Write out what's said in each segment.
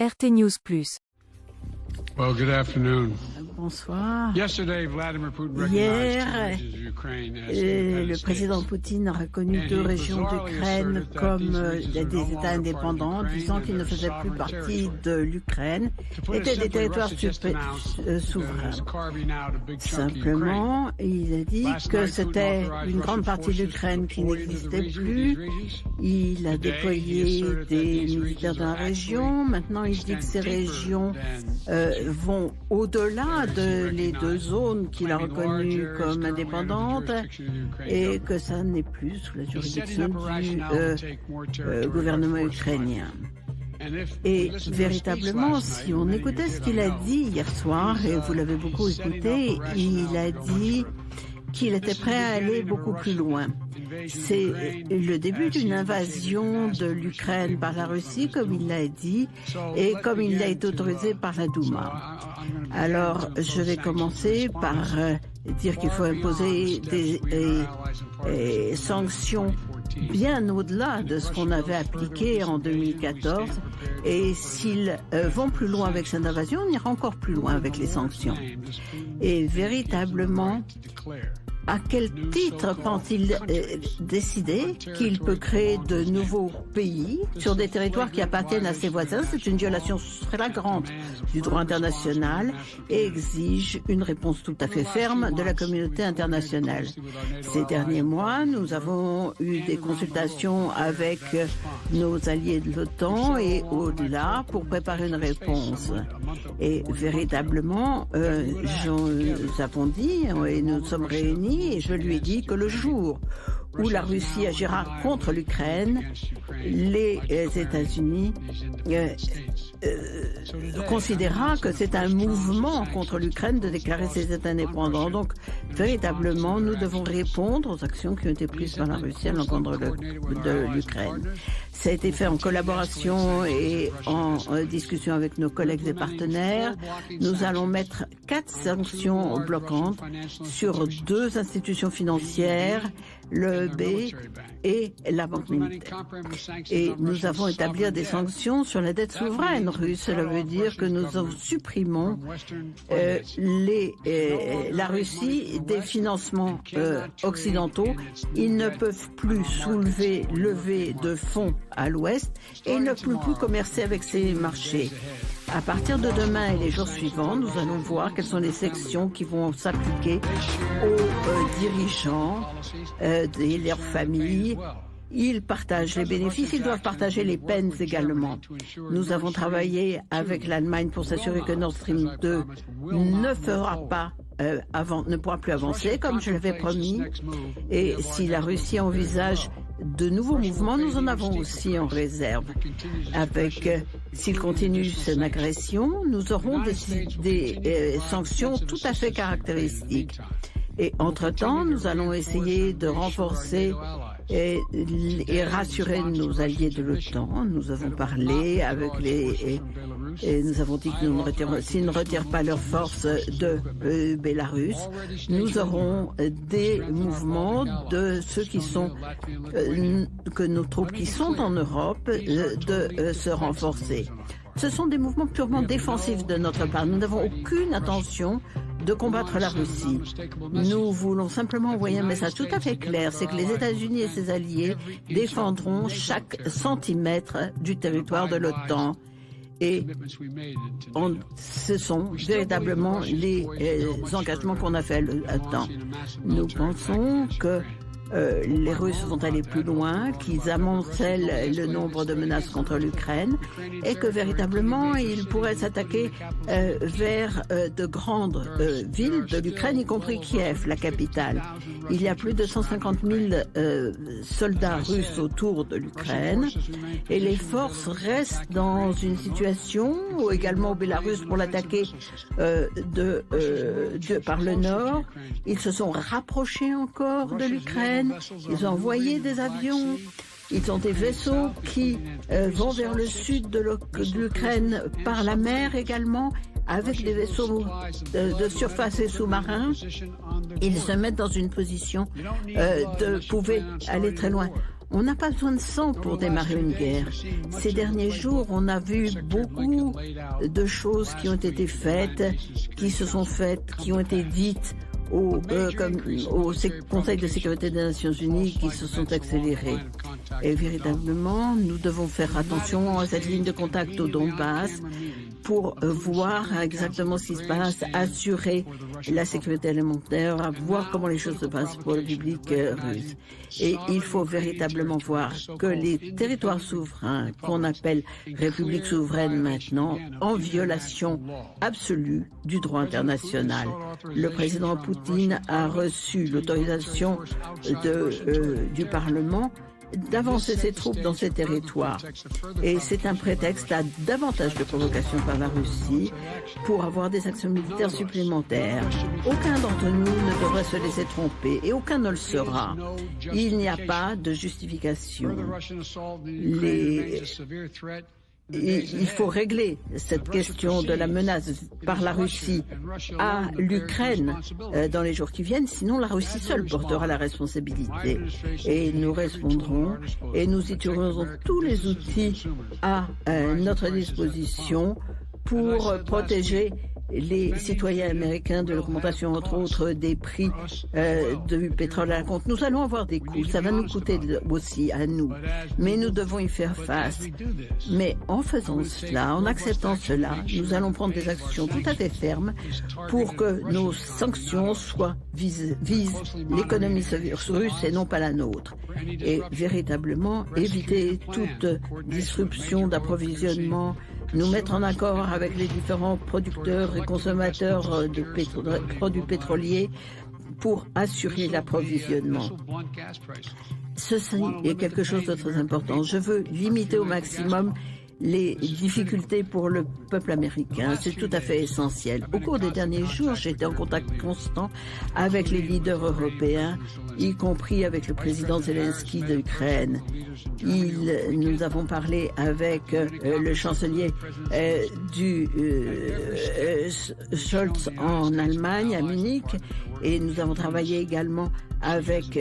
RT News Plus. Well, good afternoon. Bonsoir. Yesterday, Vladimir Putin Hier, recognized two regions of Ukraine as le président Poutine a reconnu deux régions d'Ukraine comme des États indépendants, disant qu'ils ne faisaient plus partie de l'Ukraine, étaient des territoires souverains. Simplement, il a dit que c'était une grande partie de l'Ukraine qui n'existait plus. Il a déployé des militaires dans la région. Maintenant, il dit que ces régions vont au-delà de les deux zones qu'il a reconnues comme indépendantes et que ça n'est plus sous la juridiction du gouvernement ukrainien. Et véritablement, si on écoutait ce qu'il a dit hier soir, et vous l'avez beaucoup écouté, il a dit qu'il était prêt à aller beaucoup plus loin. C'est le début d'une invasion de l'Ukraine par la Russie, comme il l'a dit, et comme il l'a été autorisé par la Douma. Alors, je vais commencer par dire qu'il faut imposer des sanctions bien au-delà de ce qu'on avait appliqué en 2014. Et s'ils vont plus loin avec cette invasion, on ira encore plus loin avec les sanctions. Et véritablement, à quel titre pense-t-il décider qu'il peut créer de nouveaux pays sur des territoires qui appartiennent à ses voisins? C'est une violation flagrante du droit international et exige une réponse tout à fait ferme de la communauté internationale. Ces derniers mois, nous avons eu des consultations avec nos alliés de l'OTAN et au-delà pour préparer une réponse. Et véritablement, nous avons dit et nous sommes réunis et je lui ai dit que le jour où la Russie agira contre l'Ukraine, les États-Unis considérera que c'est un mouvement contre l'Ukraine de déclarer ses États indépendants. Donc, véritablement, nous devons répondre aux actions qui ont été prises par la Russie à l'encontre de l'Ukraine. Ça a été fait en collaboration et en discussion avec nos collègues et partenaires. Nous allons mettre 4 sanctions bloquantes sur 2 institutions financières, l'EEB et la Banque militaire. Et nous avons établi des sanctions sur la dette souveraine russe. Cela veut dire que nous supprimons la Russie des financements occidentaux. Ils ne peuvent plus lever de fonds à l'Ouest et ils ne peuvent plus commercer avec ces marchés. À partir de demain et les jours suivants, nous allons voir quelles sont les sections qui vont s'appliquer aux dirigeants et leurs familles. Ils partagent les bénéfices, ils doivent partager les peines également. Nous avons travaillé avec l'Allemagne pour s'assurer que Nord Stream 2 ne pourra plus avancer, comme je l'avais promis. Et si la Russie envisage de nouveaux mouvements, nous en avons aussi en réserve. S'il continue son agression, nous aurons des sanctions tout à fait caractéristiques. Et entre-temps, nous allons essayer de renforcer et rassurer nos alliés de l'OTAN. Nous avons parlé avec et nous avons dit que s'ils ne retirent pas leurs forces de Bélarus, nous aurons des mouvements de ceux qui sont que nos troupes qui sont en Europe de se renforcer. Ce sont des mouvements purement défensifs de notre part. Nous n'avons aucune intention de combattre la Russie. Nous voulons simplement envoyer un message tout à fait clair, c'est que les États-Unis et ses alliés défendront chaque centimètre du territoire de l'OTAN. Et ce sont véritablement les engagements qu'on a fait à temps. Nous pensons que les Russes vont aller plus loin, qu'ils amoncellent le nombre de menaces contre l'Ukraine et que véritablement ils pourraient s'attaquer vers de grandes villes de l'Ukraine, y compris Kiev, la capitale. Il y a plus de 150 000 soldats russes autour de l'Ukraine et les forces restent dans une situation, ou également au Bélarus pour l'attaquer par le nord. Ils se sont rapprochés encore de l'Ukraine. Ils ont envoyé des avions, ils ont des vaisseaux qui vont vers le sud de l'Ukraine par la mer également, avec des vaisseaux de surface et sous-marins. Ils se mettent dans une position de pouvoir aller très loin. On n'a pas besoin de sang pour démarrer une guerre. Ces derniers jours, on a vu beaucoup de choses qui ont été faites, qui se sont faites, qui ont été dites au Conseil de sécurité des Nations Unies, qui se sont accélérées. Et véritablement, nous devons faire attention à cette ligne de contact au Donbass pour voir exactement ce qui se passe, assurer la sécurité alimentaire, voir comment les choses se passent pour le public russe. Et il faut véritablement voir que les territoires souverains, qu'on appelle républiques souveraines maintenant, en violation absolue du droit international. Le président Poutine a reçu l'autorisation du Parlement d'avancer ses troupes dans ces territoires. Et c'est un prétexte à davantage de provocations par la Russie pour avoir des actions militaires supplémentaires. Aucun d'entre nous ne devrait se laisser tromper et aucun ne le sera. Il n'y a pas de justification. Il faut régler cette question de la menace par la Russie à l'Ukraine dans les jours qui viennent, sinon la Russie seule portera la responsabilité. Et nous répondrons et nous utiliserons tous les outils à notre disposition pour protéger les citoyens américains de l'augmentation, entre autres, des prix du pétrole à la pompe. Nous allons avoir des coûts, ça va nous coûter aussi à nous, mais nous devons y faire face. Mais en faisant cela, en acceptant cela, nous allons prendre des actions tout à fait fermes pour que nos sanctions visent l'économie russe et non pas la nôtre. Et véritablement éviter toute disruption d'approvisionnement, nous mettre en accord avec les différents producteurs et consommateurs de produits pétroliers pour assurer l'approvisionnement. Ceci est quelque chose de très important. Je veux limiter au maximum les difficultés pour le peuple américain. C'est tout à fait essentiel. Au cours des derniers jours, j'ai été en contact constant avec les leaders européens, y compris avec le président Zelensky d'Ukraine. Nous avons parlé avec le chancelier Scholz en Allemagne, à Munich, et nous avons travaillé également avec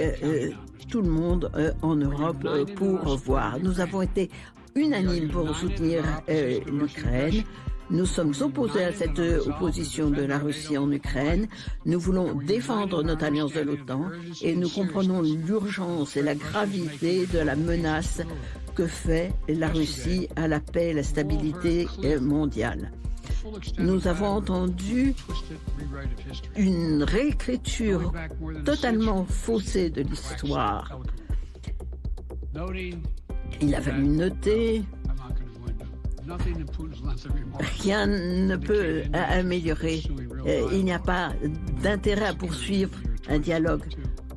tout le monde en Europe pour voir. Nous avons été unanimes pour soutenir l'Ukraine. Nous sommes opposés à cette opposition de la Russie en Ukraine. Nous voulons défendre notre alliance de l'OTAN et nous comprenons l'urgence et la gravité de la menace que fait la Russie à la paix et la stabilité mondiale. Nous avons entendu une réécriture totalement faussée de l'histoire. Il a fallu noter, rien ne peut améliorer. Il n'y a pas d'intérêt à poursuivre un dialogue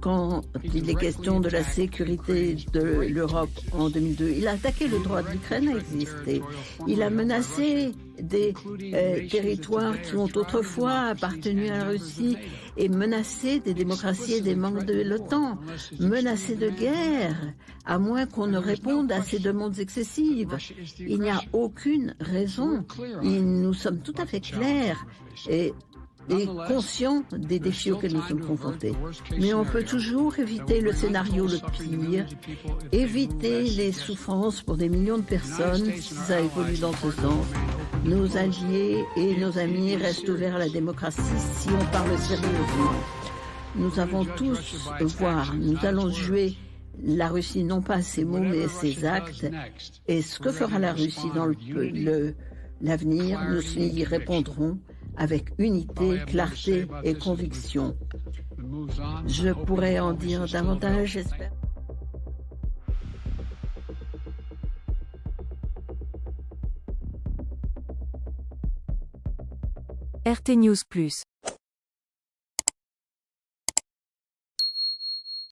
quand il est question de la sécurité de l'Europe en 2002. Il a attaqué le droit de l'Ukraine à exister. Il a menacé des territoires qui ont autrefois appartenu à la Russie et menacé des démocraties et des membres de l'OTAN, menacé de guerre, à moins qu'on ne réponde à ces demandes excessives. Il n'y a aucune raison. Nous sommes tout à fait clairs et conscients des défis auxquels nous sommes confrontés. Mais on peut toujours éviter le scénario le pire, éviter les souffrances pour des millions de personnes si ça évolue dans ce sens. Nos alliés et nos amis restent ouverts à la démocratie si on parle sérieusement. Nous avons tous voir, nous allons jouer la Russie non pas à ses mots mais à ses actes. Et ce que fera la Russie dans l'avenir, nous y répondrons avec unité, clarté et conviction. Je pourrais en dire davantage, j'espère. RT News Plus